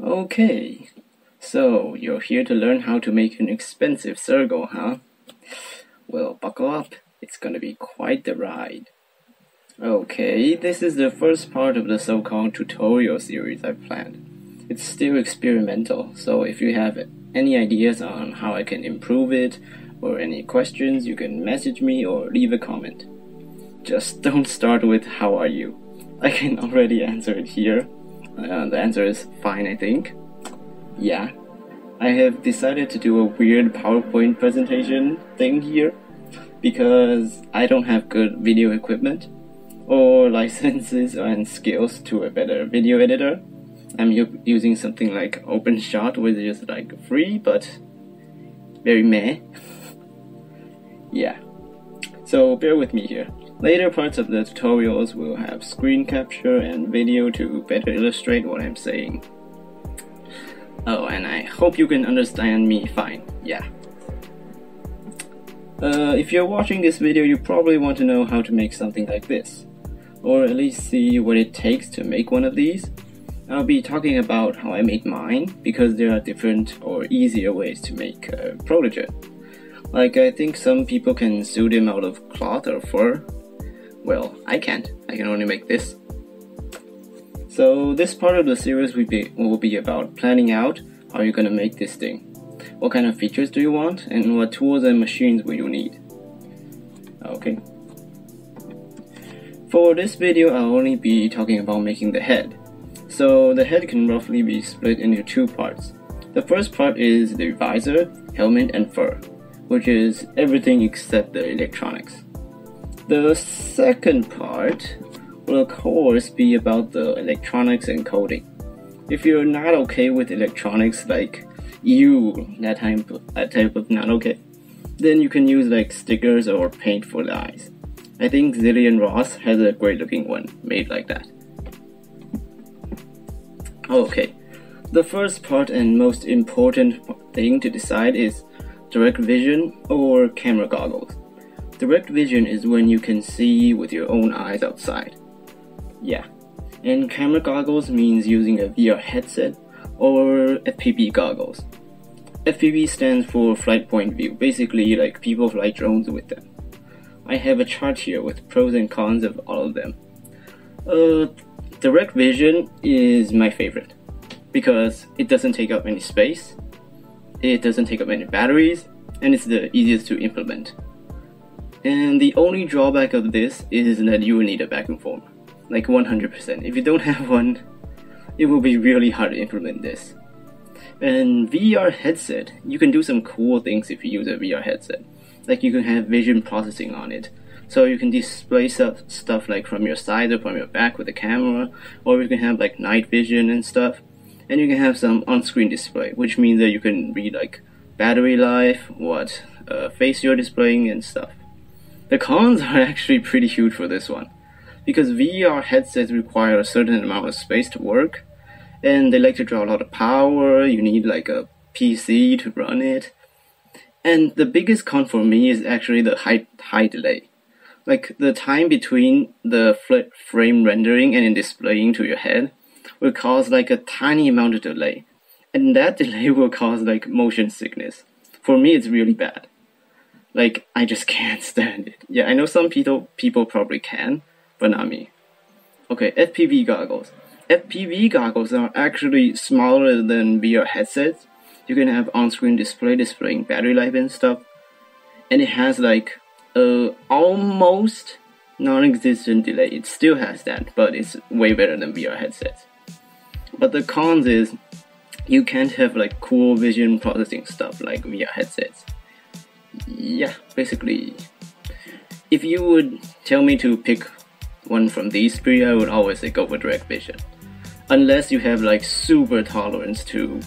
Okay, so you're here to learn how to make an expensive circle, huh? Well, buckle up, it's gonna be quite the ride. Okay, this is the first part of the so-called tutorial series I've planned. It's still experimental, so if you have any ideas on how I can improve it, or any questions, you can message me or leave a comment. Just don't start with "how are you?" I can already answer it here. The answer is fine, I think. Yeah, I have decided to do a weird PowerPoint presentation thing here because I don't have good video equipment or licenses and skills to a better video editor. I'm using something like OpenShot, which is like free but very meh. Yeah, so bear with me here. Later parts of the tutorials will have screen capture and video to better illustrate what I'm saying. Oh, and I hope you can understand me fine, yeah. If you're watching this video, you probably want to know how to make something like this, or at least see what it takes to make one of these. I'll be talking about how I made mine, because there are different or easier ways to make a protogen. Like, I think some people can sew them out of cloth or fur. Well, I can't. I can only make this. So this part of the series will be about planning out how you're gonna make this thing. What kind of features do you want, and what tools and machines will you need? Okay. For this video, I'll only be talking about making the head. So the head can roughly be split into two parts. The first part is the visor, helmet, and fur, which is everything except the electronics. The second part will of course be about the electronics and coding. If you're not okay with electronics, like that type of not okay, then you can use like stickers or paint for the eyes. I think Zillion Ross has a great looking one made like that. Okay, the first part and most important thing to decide is direct vision or camera goggles. Direct vision is when you can see with your own eyes outside. Yeah, and camera goggles means using a VR headset or FPV goggles. FPV stands for flight point view, basically like people fly drones with them. I have a chart here with pros and cons of all of them. Direct vision is my favorite because it doesn't take up any space, it doesn't take up any batteries, and it's the easiest to implement. And the only drawback of this is that you will need a vacuum form, like 100%. If you don't have one, it will be really hard to implement this. And VR headset, you can do some cool things if you use a VR headset. Like you can have vision processing on it, so you can display stuff like from your side or from your back with the camera, or you can have like night vision and stuff. And you can have some on-screen display, which means that you can read like battery life, what face you're displaying and stuff. The cons are actually pretty huge for this one, because VR headsets require a certain amount of space to work, and they like to draw a lot of power. You need like a PC to run it. And the biggest con for me is actually the high delay. Like the time between the frame rendering and displaying to your head will cause like a tiny amount of delay, and that delay will cause like motion sickness. For me, it's really bad. Like, I just can't stand it. Yeah, I know some people probably can, but not me. Okay, FPV goggles. FPV goggles are actually smaller than VR headsets. You can have on-screen display displaying battery life and stuff. And it has like almost non-existent delay. It still has that, but it's way better than VR headsets. But the cons is you can't have like cool vision processing stuff like VR headsets. Yeah, basically, if you would tell me to pick one from these three, I would always say go for direct vision. Unless you have like super tolerance to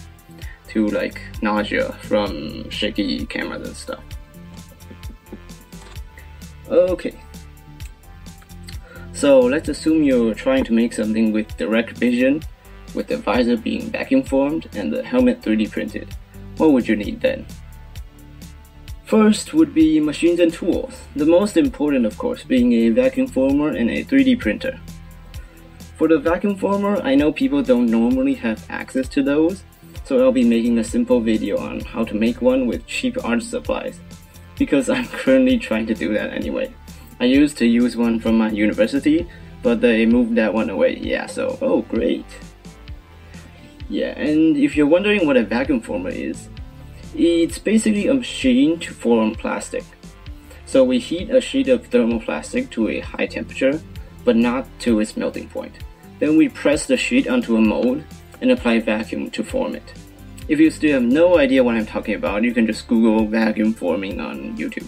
like nausea from shaky cameras and stuff. Okay, so let's assume you're trying to make something with direct vision, with the visor being vacuum formed and the helmet 3D printed. What would you need then? First would be machines and tools, the most important of course being a vacuum former and a 3D printer. For the vacuum former, I know people don't normally have access to those, so I'll be making a simple video on how to make one with cheap art supplies, because I'm currently trying to do that anyway. I used to use one from my university, but they moved that one away, yeah, so, oh great. Yeah, and if you're wondering what a vacuum former is, it's basically a machine to form plastic. So we heat a sheet of thermoplastic to a high temperature, but not to its melting point. Then we press the sheet onto a mold and apply vacuum to form it. If you still have no idea what I'm talking about, you can just Google vacuum forming on YouTube.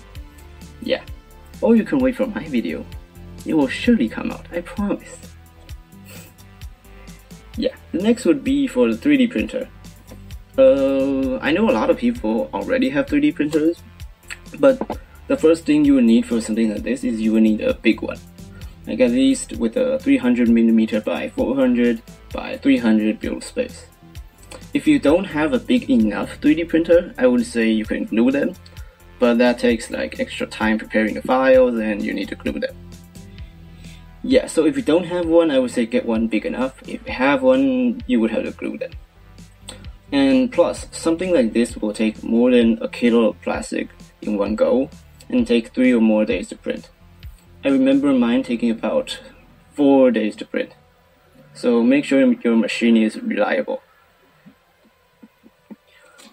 Yeah. Or you can wait for my video. It will surely come out, I promise. Yeah, the next would be for the 3D printer. I know a lot of people already have 3D printers, but the first thing you will need for something like this is you will need a big one. Like at least with a 300mm by 400 by 300 build space. If you don't have a big enough 3D printer, I would say you can glue them, but that takes like extra time preparing the files and you need to glue them. Yeah, so if you don't have one, I would say get one big enough. If you have one, you would have to glue them. And plus, something like this will take more than a kilo of plastic in one go and take 3 or more days to print. I remember mine taking about 4 days to print. So make sure your machine is reliable.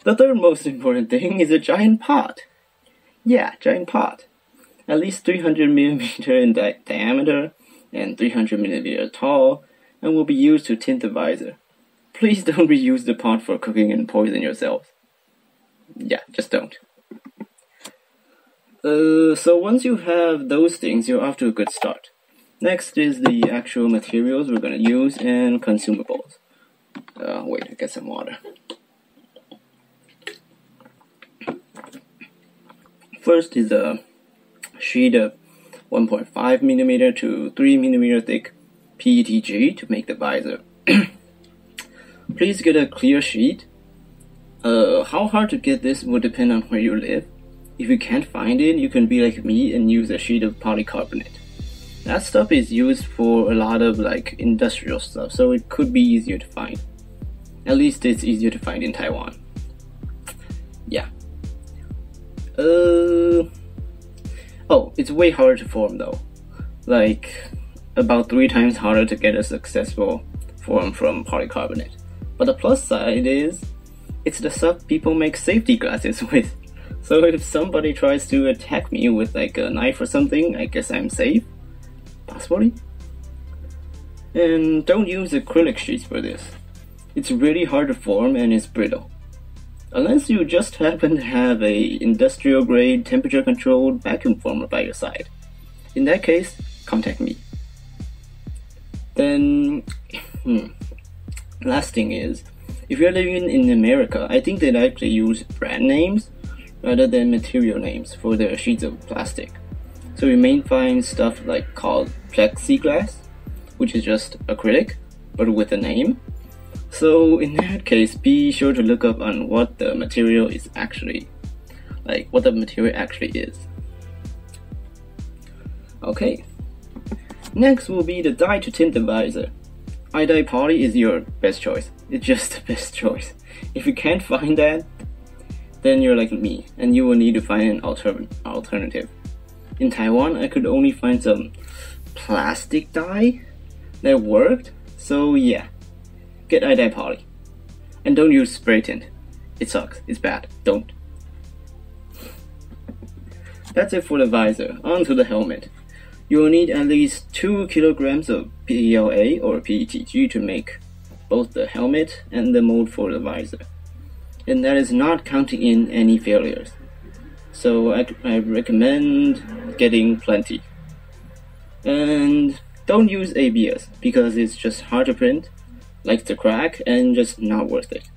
The third most important thing is a giant pot. Yeah, giant pot. At least 300mm in diameter and 300mm tall, and will be used to tint the visor. Please don't reuse the pot for cooking and poison yourselves. Yeah, just don't. So once you have those things, you're off to a good start. Next is the actual materials we're gonna use and consumables. Wait, I get some water. First is a sheet of 1.5mm to 3mm thick PETG to make the visor. Please get a clear sheet. How hard to get this will depend on where you live. If you can't find it, you can be like me and use a sheet of polycarbonate. That stuff is used for a lot of like industrial stuff, so it could be easier to find. At least it's easier to find in Taiwan. Yeah. Oh, it's way harder to form though. Like, about 3 times harder to get a successful form from polycarbonate. But the plus side is, it's the stuff people make safety glasses with. So if somebody tries to attack me with like a knife or something, I guess I'm safe? Possibly? And don't use acrylic sheets for this. It's really hard to form and it's brittle. Unless you just happen to have a industrial grade temperature controlled vacuum former by your side. In that case, contact me. Then, last thing is, if you're living in America, I think they'd actually use brand names rather than material names for their sheets of plastic. So you may find stuff like called plexiglass, which is just acrylic, but with a name. So in that case, be sure to look up on what the material is actually, what the material actually is. Okay. Next will be the dye to tint the visor. iDye Poly is your best choice. It's just the best choice. If you can't find that, then you're like me, and you will need to find an alternative. In Taiwan, I could only find some plastic dye that worked, so yeah. Get iDye Poly. And don't use spray tint. It sucks. It's bad. Don't. That's it for the visor. On to the helmet. You will need at least 2 kilograms of PLA or PETG to make both the helmet and the mold for the visor. And that is not counting in any failures. So I recommend getting plenty. And don't use ABS because it's just hard to print, likes to crack, and just not worth it.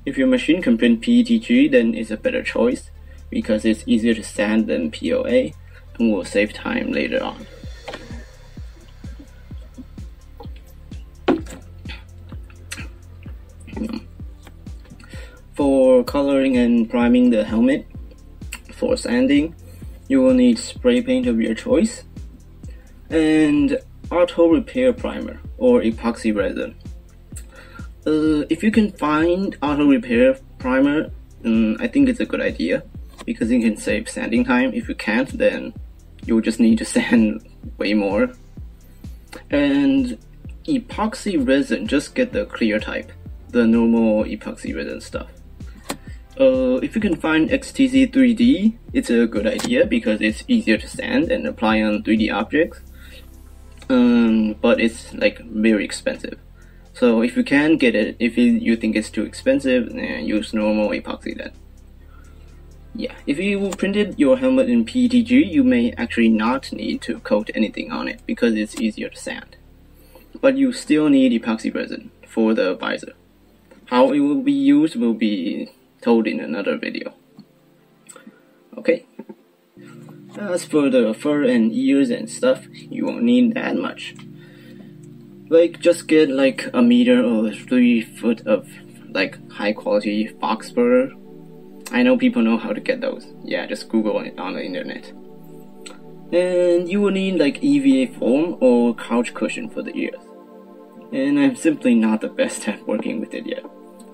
If your machine can print PETG, then it's a better choice because it's easier to sand than PLA and will save time later on. For coloring and priming the helmet, for sanding, you will need spray paint of your choice and auto repair primer. or epoxy resin. If you can find auto repair primer, I think it's a good idea because it can save sanding time. If you can't, then you'll just need to sand way more. And epoxy resin, just get the clear type, the normal epoxy resin stuff. If you can find XTC 3D, it's a good idea because it's easier to sand and apply on 3D objects. But it's like very expensive. So if you can get it, if you think it's too expensive, then use normal epoxy then. Yeah, if you printed your helmet in PETG, you may actually not need to coat anything on it because it's easier to sand. But you still need epoxy resin for the visor. How it will be used will be told in another video. Okay. As for the fur and ears and stuff, you won't need that much. Like, just get like a meter or 3 foot of like high quality fox fur. I know people know how to get those. Yeah, just Google it on the internet. And you will need like EVA foam or couch cushion for the ears. And I'm simply not the best at working with it yet.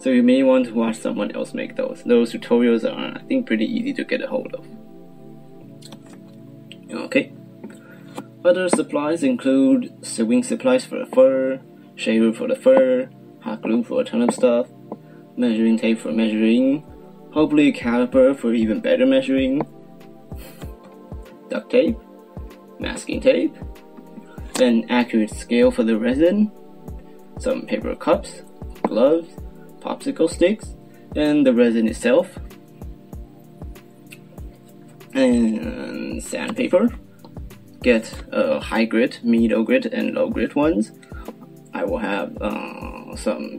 So you may want to watch someone else make those. Those tutorials are, I think, pretty easy to get a hold of. Okay. Other supplies include sewing supplies for the fur, shaver for the fur, hot glue for a ton of stuff, measuring tape for measuring, hopefully a caliper for even better measuring, duct tape, masking tape, an accurate scale for the resin, some paper cups, gloves, popsicle sticks, and the resin itself, and sandpaper. Get high grit, middle grit, and low grit ones. I will have the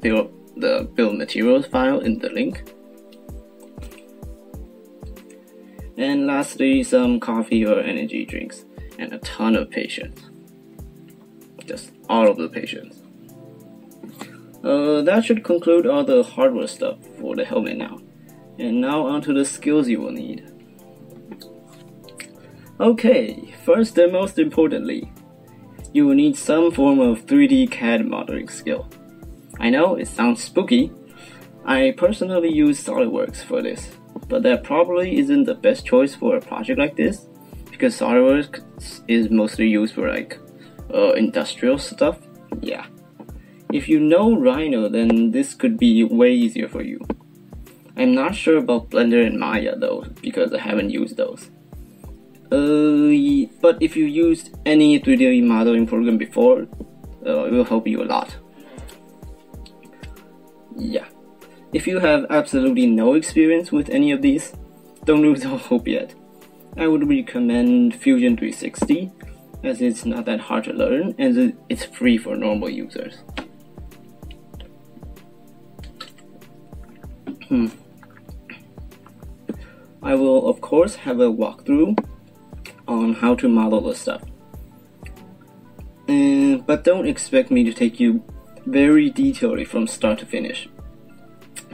bill of materials file in the link. And lastly, some coffee or energy drinks, and a ton of patience. Just all of the patience. That should conclude all the hardware stuff for the helmet now. And now onto the skills you will need. Okay, first and most importantly, you will need some form of 3D CAD modeling skill. I know it sounds spooky. I personally use SolidWorks for this, but that probably isn't the best choice for a project like this, because SolidWorks is mostly used for like industrial stuff. Yeah. If you know Rhino, then this could be way easier for you. I'm not sure about Blender and Maya though, because I haven't used those. But if you used any 3D modeling program before, it will help you a lot. Yeah. If you have absolutely no experience with any of these, don't lose all hope yet. I would recommend Fusion 360, as it's not that hard to learn and it's free for normal users. I will of course have a walkthrough on how to model the stuff. But don't expect me to take you very detailedly from start to finish,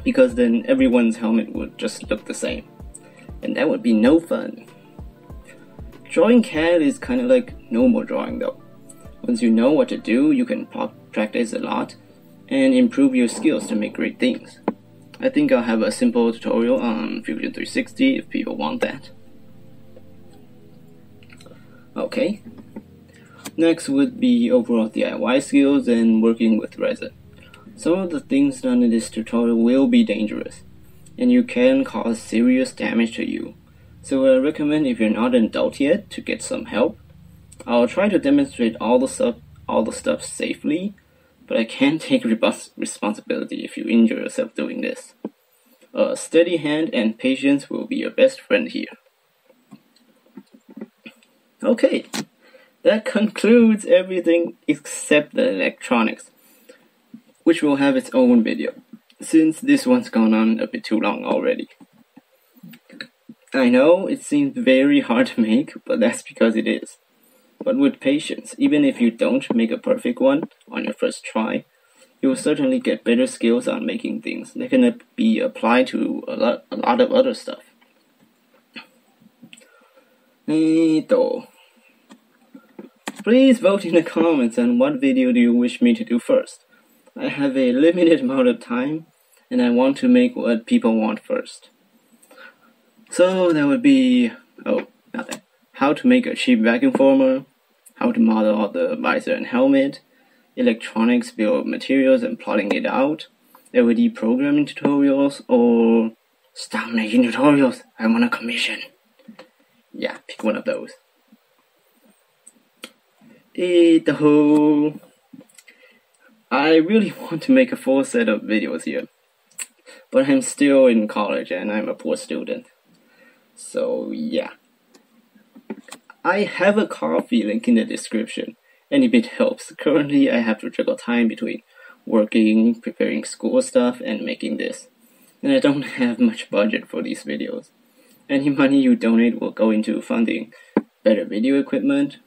because then everyone's helmet would just look the same, and that would be no fun. Drawing CAD is kind of like normal drawing though. Once you know what to do, you can practice a lot and improve your skills to make great things. I think I'll have a simple tutorial on Fusion 360 if people want that. Okay. Next would be overall DIY skills and working with resin. Some of the things done in this tutorial will be dangerous, and you can cause serious damage to you. So I recommend, if you're not an adult yet, to get some help. I'll try to demonstrate all the stuff safely, but I can't take responsibility if you injure yourself doing this. A steady hand and patience will be your best friend here. Okay, that concludes everything except the electronics, which will have its own video, since this one's gone on a bit too long already. I know it seems very hard to make, but that's because it is. But with patience, even if you don't make a perfect one on your first try, you will certainly get better skills on making things that can be applied to a lot of other stuff. Please Please vote in the comments on what video do you wish me to do first. I have a limited amount of time, and I want to make what people want first. So that would be, how to make a cheap vacuum former, how to model out the visor and helmet, electronics bill of materials and plotting it out, LED programming tutorials, or stop making tutorials, I want a commission. Yeah, pick one of those. I really want to make a full set of videos here, but I'm still in college and I'm a poor student. So yeah. I have a coffee link in the description, and if it helps, currently I have to juggle time between working, preparing school stuff, and making this. And I don't have much budget for these videos. Any money you donate will go into funding better video equipment,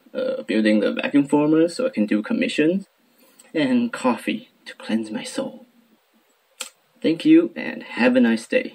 building the vacuum former so I can do commissions, and coffee to cleanse my soul. Thank you and have a nice day.